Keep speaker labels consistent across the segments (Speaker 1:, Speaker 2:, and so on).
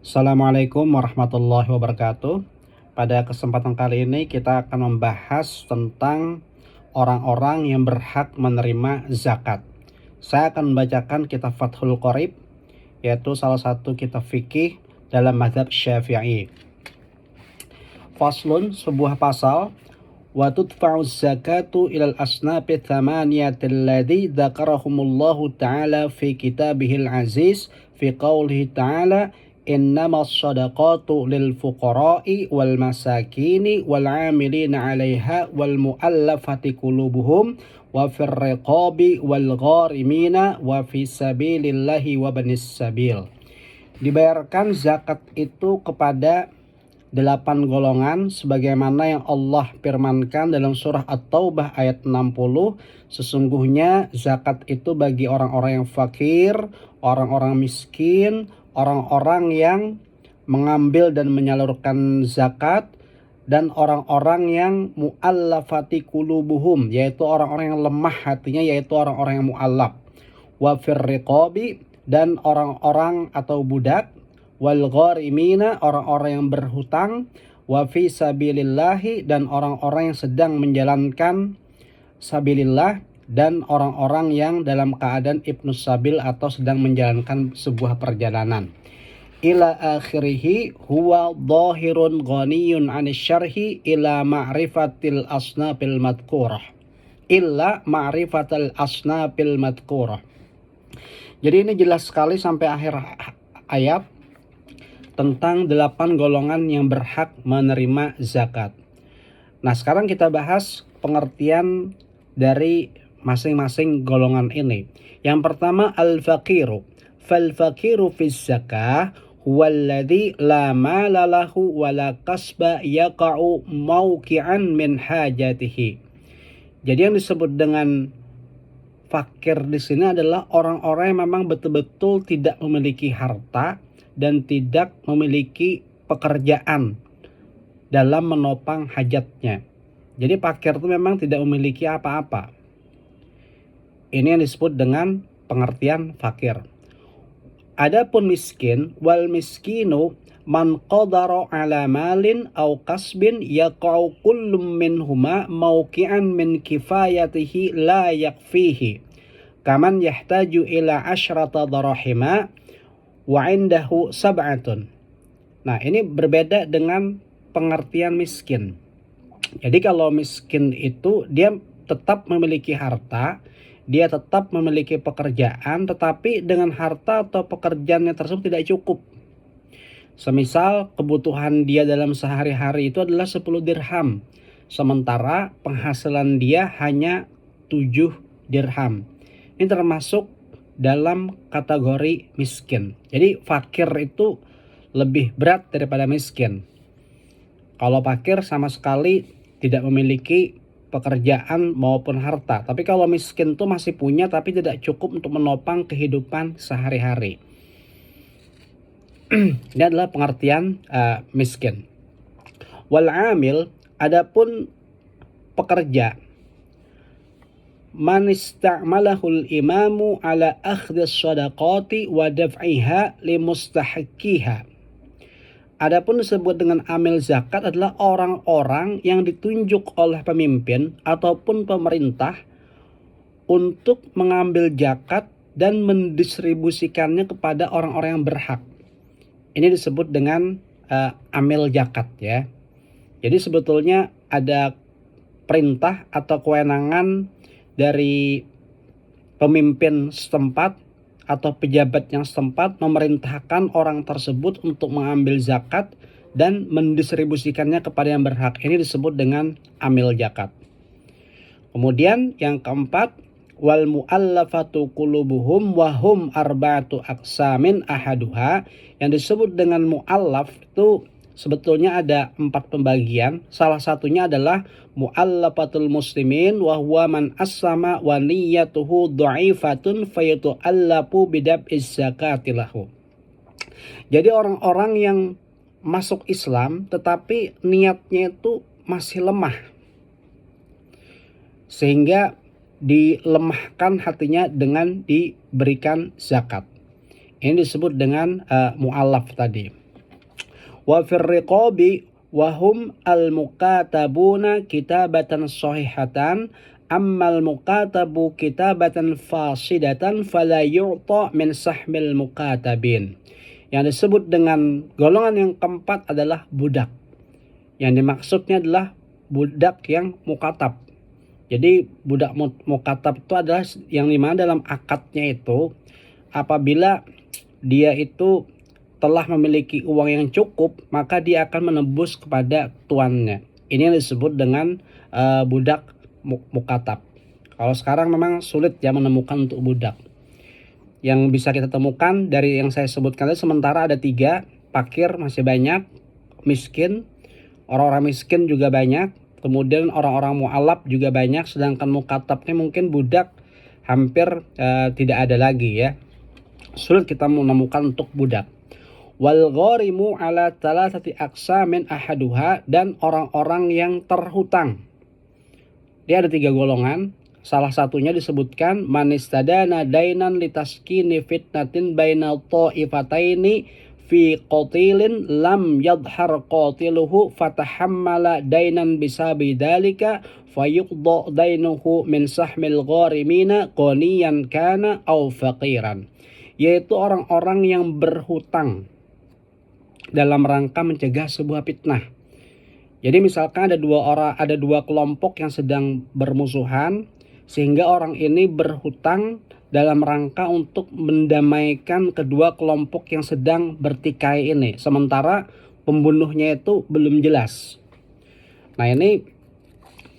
Speaker 1: Assalamualaikum warahmatullahi wabarakatuh. Pada kesempatan kali ini kita akan membahas tentang orang-orang yang berhak menerima zakat. Saya akan membacakan kitab Fathul Qorib, yaitu salah satu kitab fikih dalam mazhab Syafi'i. Faslun, sebuah pasal. Wa tudfa'u zakatu ilal asnafi thamaniyati alladhi dzakarahumullahu ta'ala fi kitabihil aziz fi qawlihi ta'ala innamas shadaqatu lil fuqara'i wal masakini wal 'amilina 'alaiha wal mu'allafati qulubuhum wa fir riqabi wal gharimina wa fi sabilillahi wa banis sabil. Dibayarkan zakat itu kepada 8 golongan sebagaimana yang Allah firmankan dalam surah At-Taubah ayat 60. Sesungguhnya zakat itu bagi orang-orang yang fakir, orang-orang miskin, orang-orang yang mengambil dan menyalurkan zakat, dan orang-orang yang mu'allafati qulubuhum, yaitu orang-orang yang lemah hatinya, yaitu orang-orang yang mu'allaf. Wa fir riqabi, dan orang-orang atau budak, wal gharimina, orang-orang yang berhutang, wa fi sabilillahi, dan orang-orang yang sedang menjalankan sabilillah, dan orang-orang yang dalam keadaan ibnus sabil atau sedang menjalankan sebuah perjalanan. Ila akhirihi huwa dhahirun ghaniyun 'anis syarhi ila ma'rifatil asnafil madhkurah. Illa ma'rifatil asnafil madhkurah. Jadi ini jelas sekali sampai akhir ayat tentang 8 golongan yang berhak menerima zakat. Nah, sekarang kita bahas pengertian dari masing-masing golongan ini. Yang pertama, al-faqiru. Fal-faqiru fi zakah huwallazi la mala lahu wa la kasba yaqa'u mawqi'an min hajatihi. Jadi yang disebut dengan fakir di sini adalah orang-orang yang memang betul-betul tidak memiliki harta dan tidak memiliki pekerjaan dalam menopang hajatnya. Jadi fakir itu memang tidak memiliki apa-apa. Ini yang disebut dengan pengertian fakir. Adapun miskin, wal miskinu man qadara ala malin aw kasbin yaqa'u kullum minhuma mawqi'an min kifayatihi la yakfihi kaman yahtaju ila asyrata darahima wa indahu sab'atun. Nah, ini berbeda dengan pengertian miskin. Jadi kalau miskin itu dia tetap memiliki harta, dia tetap memiliki pekerjaan, tetapi dengan harta atau pekerjaannya tersebut tidak cukup. Semisal kebutuhan dia dalam sehari-hari itu adalah 10 dirham, sementara penghasilan dia hanya 7 dirham. Ini termasuk dalam kategori miskin. Jadi fakir itu lebih berat daripada miskin. Kalau fakir sama sekali tidak memiliki pekerjaan maupun harta. Tapi kalau miskin itu masih punya tapi tidak cukup untuk menopang kehidupan sehari-hari. Ini adalah pengertian miskin. Wal amil, adapun pekerja, man ista'malahul imamu ala akhdhis shadaqati wa daf'iha limustahiqiha. Adapun disebut dengan amil zakat adalah orang-orang yang ditunjuk oleh pemimpin ataupun pemerintah untuk mengambil zakat dan mendistribusikannya kepada orang-orang yang berhak. Ini disebut dengan amil zakat ya. Jadi sebetulnya ada perintah atau kewenangan dari pemimpin setempat atau pejabat yang setempat memerintahkan orang tersebut untuk mengambil zakat dan mendistribusikannya kepada yang berhak. Ini disebut dengan amil zakat. Kemudian yang keempat, wal mu'allafatu qulubuhum wa hum arba'atu aqsamin ahaduha. Yang disebut dengan mu'allaf itu sebetulnya ada 4 pembagian. Salah satunya adalah mu'allafatul muslimin wa huwa man aslama wa niyyatuhu dha'ifatun fayatu'allafu bidab'iz zakati lahu. Jadi orang-orang yang masuk Islam tetapi niatnya itu masih lemah, sehingga dilemahkan hatinya dengan diberikan zakat. Ini disebut dengan mu'allaf tadi. Wa fir riqabi wa hum al-mukatabuna kitabatan sahihatan ammal mukatabu kitabatan fasidatan fala yu'ta min sahmil mukatabin. Yang disebut dengan golongan yang keempat adalah budak. Yang dimaksudnya adalah budak yang mukatab. Jadi budak mukatab itu adalah yang dimana dalam akadnya itu apabila dia itu telah memiliki uang yang cukup, maka dia akan menebus kepada tuannya. Ini yang disebut dengan budak mukatab. Kalau sekarang memang sulit ya menemukan untuk budak. Yang bisa kita temukan dari yang saya sebutkan tadi sementara ada 3, fakir masih banyak, miskin, orang-orang miskin juga banyak, kemudian orang-orang mu'alaf juga banyak, sedangkan mukatabnya mungkin budak hampir tidak ada lagi ya. Sulit kita menemukan untuk budak. Wal gharimu ala thalathati aqsamin ahaduha, dan orang-orang yang terhutang. Dia ada 3 golongan. Salah satunya disebutkan manistadana dainan litaskini fitnatin bainal ta'ifataini fi qatilin lam yadhar qatiluhu fatahammala dainan bisabi dalika fayuqda dainuhu min sahmil gharimina qaniyan kana aw faqiran. Yaitu orang-orang yang berhutang dalam rangka mencegah sebuah fitnah. Jadi misalkan ada 2 kelompok yang sedang bermusuhan, sehingga orang ini berhutang dalam rangka untuk mendamaikan kedua kelompok yang sedang bertikai ini, sementara pembunuhnya itu belum jelas. Nah, ini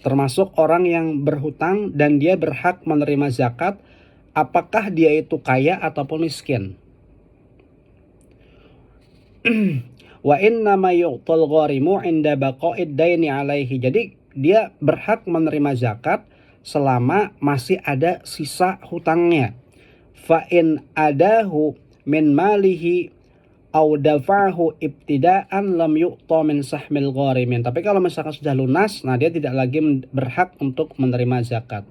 Speaker 1: termasuk orang yang berhutang dan dia berhak menerima zakat, apakah dia itu kaya ataupun miskin. Wa inna ma yu'tal gharimu 'inda baqa'id daini 'alaihi. Jadi dia berhak menerima zakat selama masih ada sisa hutangnya. Fa in adahu min malihi aw dafa'ahu ibtida'an lam yu'ta min sahmil gharimin. Tapi kalau misalkan sudah lunas, nah dia tidak lagi berhak untuk menerima zakat.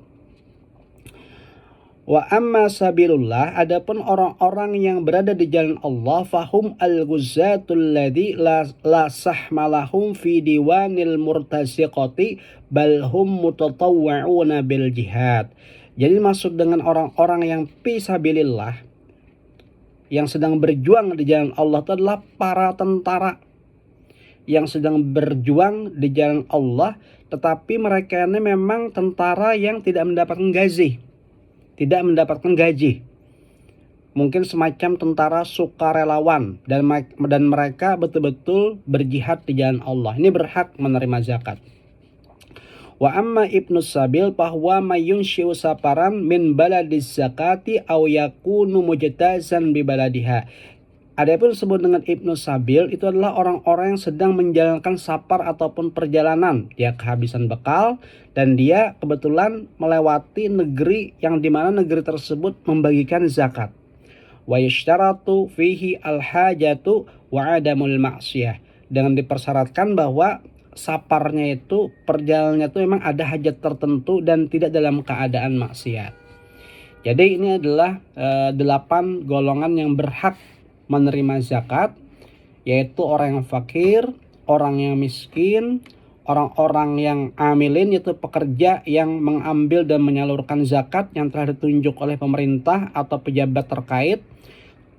Speaker 1: Wa amma sabilullah, adapun orang-orang yang berada di jalan Allah, fahum al-ghuzzatul ladzi la sahmalahum fi diwanil murtaziqati bal hum mutatawwi'una bil jihad. Jadi maksud dengan orang-orang yang fi sabilillah, yang sedang berjuang di jalan Allah, itu adalah para tentara yang sedang berjuang di jalan Allah, tetapi mereka ini memang tentara yang tidak mendapatkan gaji. Tidak mendapatkan gaji, mungkin semacam tentara sukarelawan, dan mereka betul-betul berjihad di jalan Allah. Ini berhak menerima zakat. Wa amma ibnu sabil bahwa mayunshiu saparan min baladiz zakati aw yakunu mujtazan bi baladiha. Adapun disebut dengan ibnu sabil itu adalah orang-orang yang sedang menjalankan safar ataupun perjalanan. Dia kehabisan bekal dan dia kebetulan melewati negeri yang dimana negeri tersebut membagikan zakat. Wa yashtaratu fihi al-hajatu wa adamul ma'siyah. Dengan dipersyaratkan bahwa safarnya itu, perjalanannya itu memang ada hajat tertentu dan tidak dalam keadaan maksiat. Jadi ini adalah 8 golongan yang berhak menerima zakat, yaitu orang yang fakir, orang yang miskin, orang-orang yang amilin, yaitu pekerja yang mengambil dan menyalurkan zakat yang telah ditunjuk oleh pemerintah atau pejabat terkait,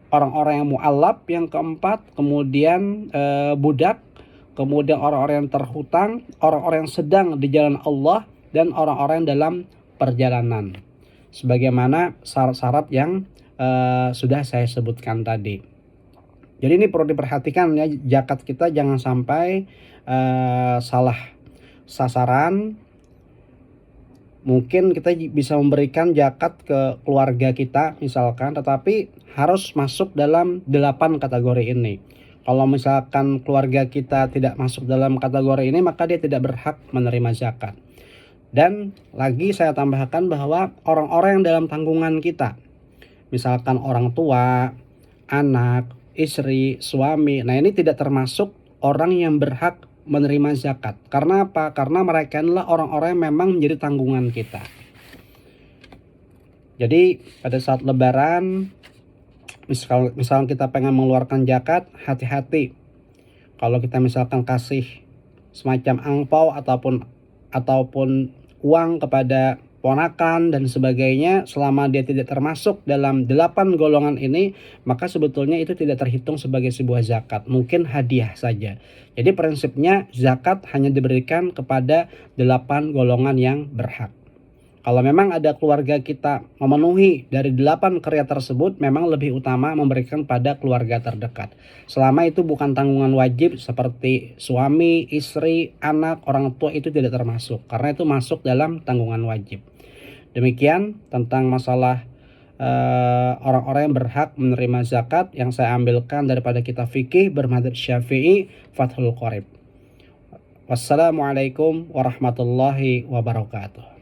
Speaker 1: orang-orang yang mu'alaf yang keempat, kemudian budak, kemudian orang-orang yang terhutang, orang-orang yang sedang di jalan Allah, dan orang-orang yang dalam perjalanan, sebagaimana syarat-syarat yang sudah saya sebutkan tadi. Jadi ini perlu diperhatikan ya, zakat kita jangan sampai salah sasaran. Mungkin kita bisa memberikan zakat ke keluarga kita misalkan, tetapi harus masuk dalam 8 kategori ini. Kalau misalkan keluarga kita tidak masuk dalam kategori ini, maka dia tidak berhak menerima zakat. Dan lagi saya tambahkan bahwa orang-orang yang dalam tanggungan kita, misalkan orang tua, anak, istri, suami, nah ini tidak termasuk orang yang berhak menerima zakat. Karena apa? Karena mereka adalah orang-orang yang memang menjadi tanggungan kita. Jadi pada saat lebaran, misalnya kita pengen mengeluarkan zakat, hati-hati. Kalau kita misalkan kasih semacam angpau ataupun uang kepada ponakan dan sebagainya, selama dia tidak termasuk dalam 8 golongan ini, maka sebetulnya itu tidak terhitung sebagai sebuah zakat, mungkin hadiah saja. Jadi prinsipnya zakat hanya diberikan kepada 8 golongan yang berhak. Kalau memang ada keluarga kita memenuhi dari 8 kriteria tersebut, memang lebih utama memberikan pada keluarga terdekat. Selama itu bukan tanggungan wajib seperti suami, istri, anak, orang tua, itu tidak termasuk. Karena itu masuk dalam tanggungan wajib. Demikian tentang masalah orang-orang yang berhak menerima zakat yang saya ambilkan daripada kitab fikih bermadzhab Syafi'i, Fathul Qorib. Wassalamualaikum warahmatullahi wabarakatuh.